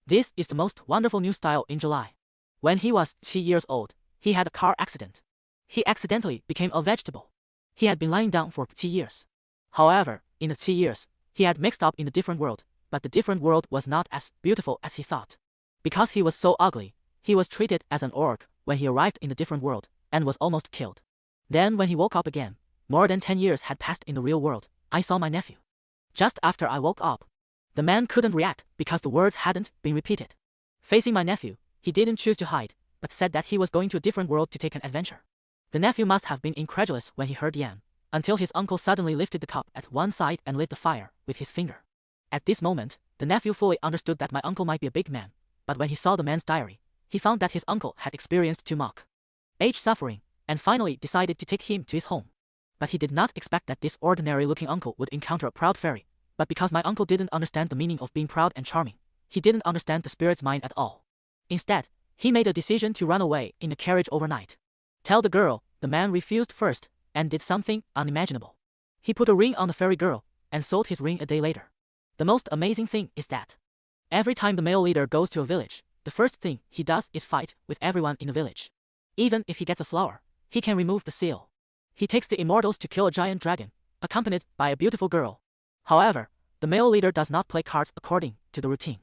This is the most wonderful new style in July. When he was 2 years old, he had a car accident. He accidentally became a vegetable. He had been lying down for 2 years. However, in the 2 years, he had mixed up in the different world, but the different world was not as beautiful as he thought. Because he was so ugly, he was treated as an orc when he arrived in the different world, and was almost killed. Then when he woke up again, more than 10 years had passed in the real world, I saw my nephew. Just after I woke up, the man couldn't react because the words hadn't been repeated. Facing my nephew, he didn't choose to hide, but said that he was going to a different world to take an adventure. The nephew must have been incredulous when he heard Yan, until his uncle suddenly lifted the cup at one side and lit the fire with his finger. At this moment, the nephew fully understood that my uncle might be a big man, but when he saw the man's diary, he found that his uncle had experienced too much age suffering, and finally decided to take him to his home. But he did not expect that this ordinary-looking uncle would encounter a proud fairy, but because my uncle didn't understand the meaning of being proud and charming, he didn't understand the spirit's mind at all. Instead, he made a decision to run away in a carriage overnight. Tell the girl, the man refused first, and did something unimaginable. He put a ring on the fairy girl, and sold his ring a day later. The most amazing thing is that every time the male leader goes to a village, the first thing he does is fight with everyone in the village. Even if he gets a flower, he can remove the seal. He takes the immortals to kill a giant dragon, accompanied by a beautiful girl. However, the male leader does not play cards according to the routine.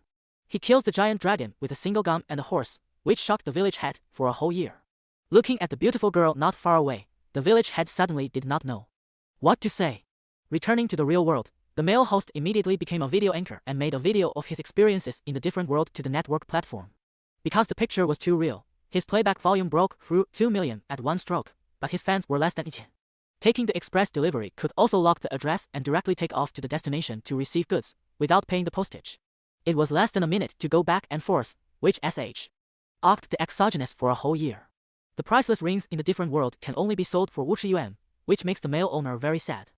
He kills the giant dragon with a single gun and a horse, which shocked the village head for a whole year. Looking at the beautiful girl not far away, the village head suddenly did not know what to say. Returning to the real world, the male host immediately became a video anchor and made a video of his experiences in the different world to the network platform. Because the picture was too real, his playback volume broke through 2 million at one stroke, but his fans were less than 10. Taking the express delivery could also lock the address and directly take off to the destination to receive goods, without paying the postage. It was less than a minute to go back and forth, which occupied the exogenous for a whole year. The priceless rings in the different world can only be sold for Wuchi Yuan, which makes the male owner very sad.